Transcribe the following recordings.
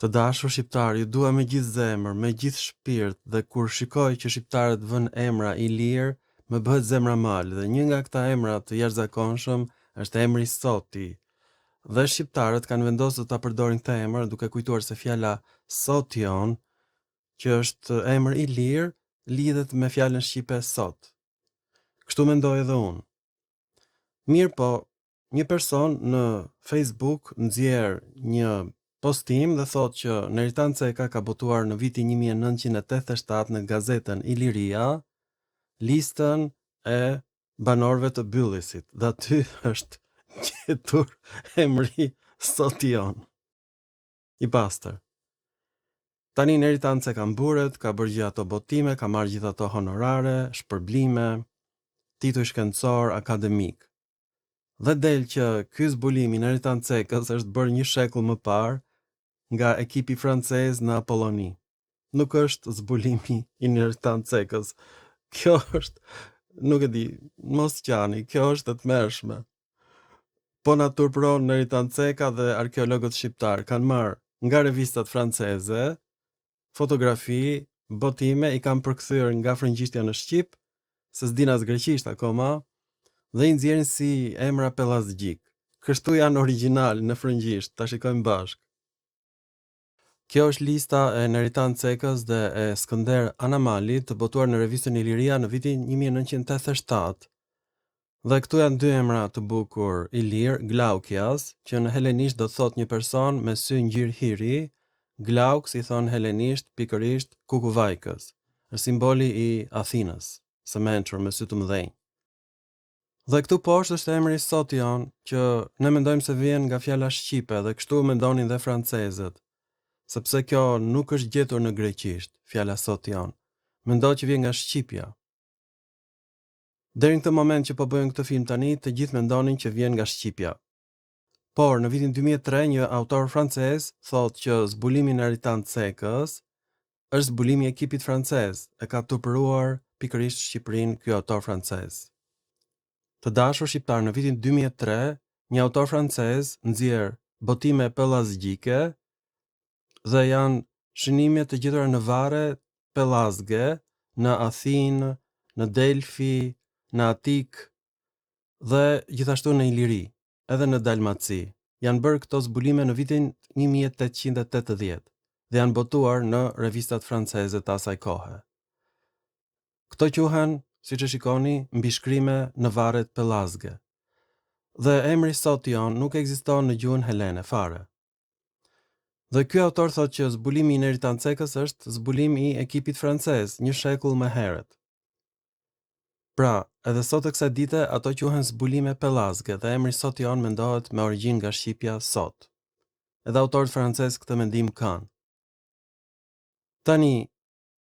Të dashur shqiptar, ju dua me gjithë zemër, me gjithë shpirt, dhe kur shikoj që shqiptarët vënë emra Ilir, më bëhet zemra mal, dhe një nga këta emra të jashtëzakonshëm është emri Soti. Dhe shqiptarët kanë vendosur ta përdorin këtë emër duke kujtuar se fjala Sotion, që është emër Ilir, lidhet me fjalën shqipe sot. Kështu mendoj edhe unë. Mirë po, një person në Facebook nxjerr një postim dhe thot që Neritan Ceka ka botuar në vitin 1987 në gazetën Iliria listën e banorëve të Byllisit, dhe aty është gjetur emri Sotion. I pastër. Tani Neritan Ceka mburet, ka bërë gjithë ato botime, ka marrë gjithë ato honorare, shpërblime, titull shkencor, akademik. Dhe del që ky zbulim i Neritan Cekës është bërë një shekull më parë nga ekipi francez në Apolloni. Nuk është zbulimi i Neritan Cekës. Kjo është, nuk e di, mos qani, kjo është e tmerrshme. Po na turpëron Neritan Ceka dhe arkeologët shqiptar kanë marrë nga revistat franceze fotografi, botime, i kanë përkthyer nga frëngjishtja në shqip, se s'din as greqisht akoma, dhe i nxjerrin si emra pellazgjik. Kështu janë origjinal në frëngjisht, ta shikojmë bashk. Kjo është lista e Neritan Cekës dhe e Skënder Anamalit të botuar në revistën Iliria në vitin 1987. Dhe këtu janë dy emra të bukur Ilir, Glaukias, që në helenisht do të thot një person me sy ngjyrë hiri, Glauks i thon helenisht pikërisht Kukuvajkës, është simboli i Athinës, së mençur me sy të mëdhenj. Dhe këtu poshtë është emri Sotion, që ne mendojmë se vjen nga fjala shqipe dhe kështu mendonin dhe francezët, sepse kjo nuk është gjetur në greqisht, fjala Sotion. Mendoj që vjen nga shqipja. Deri në këtë moment që po bëjmë këtë film tani, të gjithë mendonin që vjen nga shqipja. Por në vitin 2003 një autor francez thotë që zbulimi i Neritan Cekës është zbulimi i ekipit francez, e ka turpëruar pikërisht Shqipërinë ky autor francez. Të dashur shqiptar, në vitin 2003 një autor francez nxjerr botime pellazgjike dhe janë shënime të gjetura në varre pellazge në Athinë, në Delfi, në Atik dhe gjithashtu në Iliri, edhe në Dalmaci. Janë bërë këto zbulime në vitin 1880 dhe janë botuar në revistat franceze të asaj kohe. Këto quhen, siç e shikoni, mbishkrime në varret pellazge. Dhe emri Sotion nuk ekziston në gjuhën helene fare. Dhe ky autor thotë që zbulimi i Neritan Cekës është zbulim i ekipit francez një shekull më herët. Pra, edhe sot e kësaj dite ato quhen zbulime pellazge dhe emri Sotion mendohet me origjinë nga shqipja sot. Edhe autorët francez këtë mendim kanë. Tani,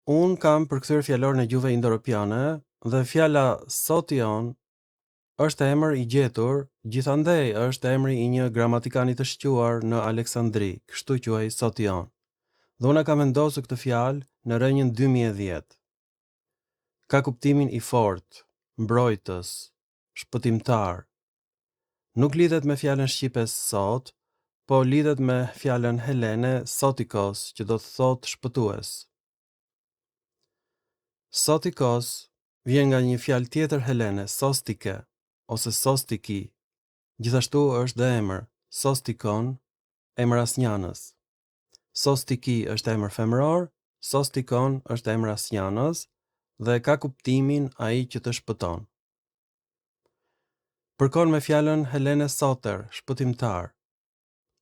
unë kam përkthyer fjalorin e gjuhëve indo-europiane dhe fjala Sotion është emër i gjetur, gjithandej është emri i një gramatikani të shquar në Aleksandri, kështu quhej Sotion. Dhe unë kam vendosur këtë fjalë në rrënjën 2010. Ka kuptimin i fortë, mbrojtës, shpëtimtar. Nuk lidhet me fjalën shqipe sot, po lidhet me fjalën helene sotikos, që do të thotë shpëtues. Sotikos vjen nga një fjalë tjetër helene, sostike ose sostiki. Gjithashtu është dhe emër sostikon, emër asnjanës. Sostiki është emër femëror, sostikon është emër asnjanës dhe ka kuptimin ai që të shpëton. Përkon me fjalën helene soter, shpëtimtar.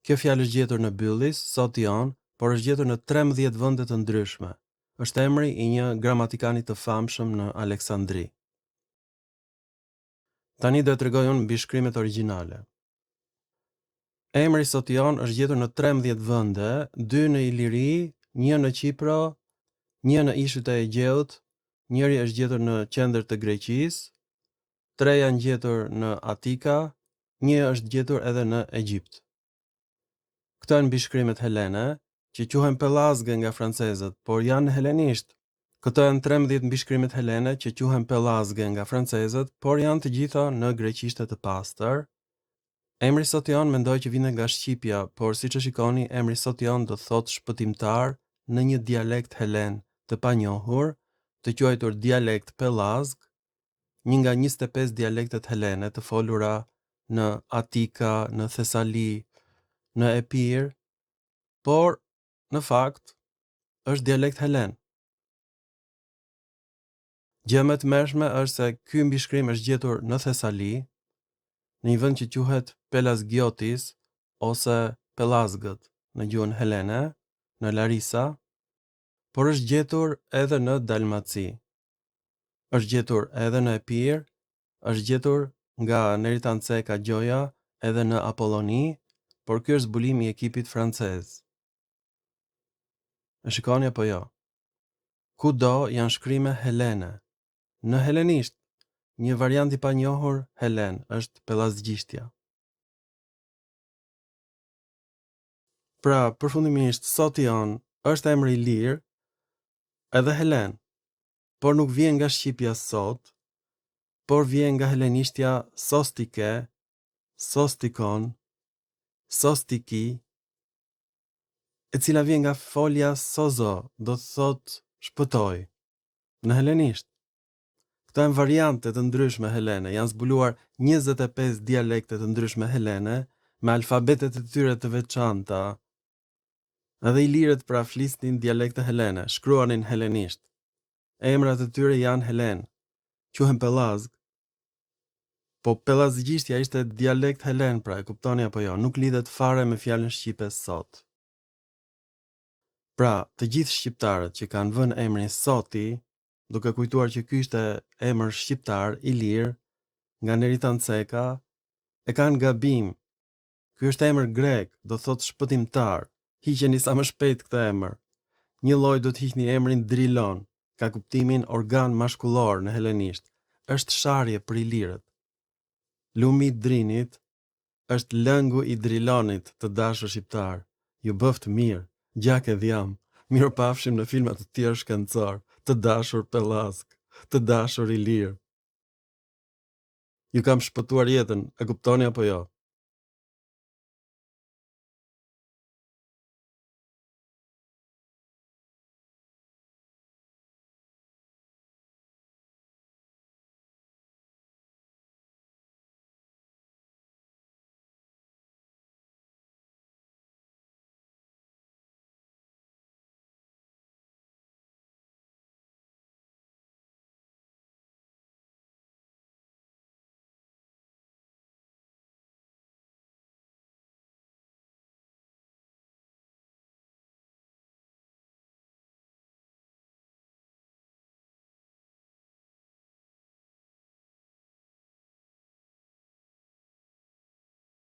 Kjo fjalë është gjetur në Byllis, Sotion, por është gjetur në 13 vende të ndryshme. Është emri i një gramatikani të famshëm në Aleksandri. Tani do t'rregoj unë mbishkrimet origjinale. Emri Sotion është gjetur në 13 vende, 2 në Iliri, 1 në Qipro, 1 në ishut e Egjeut, njëri është gjetur në qendër të Greqisë, 3 janë gjetur në Atika, 1 është gjetur edhe në Egjipt. Këto janë mbishkrimet helene, që quhen pellazge nga francezët, por janë helenisht. Këto janë 13 mbishkrimet helene që quhen pellazge nga francezët, por janë të gjitha në greqishte të pastër. Emri Sotion mendoj që vjen nga shqipja, por siç e shikoni, emri Sotion do thotë shpëtimtar në një dialekt helen të panjohur, të quajtur dialekt pellazg, një nga 25 dialektet helene të folura në Atika, në Thesali, në Epir, por në fakt është dialekt helen. Gjë më e tmerrshme është se ky mbishkrim është gjetur në Thesali, në një vend që quhet Pelazgiotis ose Pellazgët në gjuhën helene, në Larisa, por është gjetur edhe në Dalmaci. Është gjetur edhe në Epir, është gjetur nga Neritanceca Gjoja edhe në Apolloni, por ky është zbulimi i ekipit francez. E shikoni apo jo? Kudo janë shkrime helene. Në helenisht, një variant i panjohur helen është pellazgjishtja. Pra, përfundimisht, Sotion është emri i lirë edhe helen, por nuk vjen nga shqipja sot, por vjen nga helenishtja sostike, sostikon, sostiki, e cila vjen nga folja sozo, do të thot shpëtoj, në helenisht. Këto janë variante të ndryshme helene, janë zbuluar 25 dialekte të ndryshme helene, me alfabetet e tyre të veçanta, edhe ilirët pra flisnin dialekte helene, shkruanin helenisht. Emrat e tyre janë helen, quhen pellazg, po pellazgjishtja ishte dialekt helen, pra e kuptoni apo jo, nuk lidhet fare me fjalën shqipe sot. Pra, të gjithë shqiptarët që kanë vënë emrin Soti, duke kujtuar që ky ishte emër shqiptar i lirë nga Neritanceca, e kanë gabim. Ky është emër grek, do thotë shpëtimtar. Hiqeni sa më shpejt këtë emër. Një lloj do të hiqni emrin Drilon, ka kuptimin organ mashkullor në helenisht. Është sharje për ilirët. Lumi i Drinit është lëngu i Drilonit, të dashur shqiptar. Ju bëft mirë, gjak e dhjam. Mirupafshim në filma të tjerë shkencor, të dashur pellazg, të dashur ilir. Ju kam shpëtuar jetën, e kuptoni apo jo?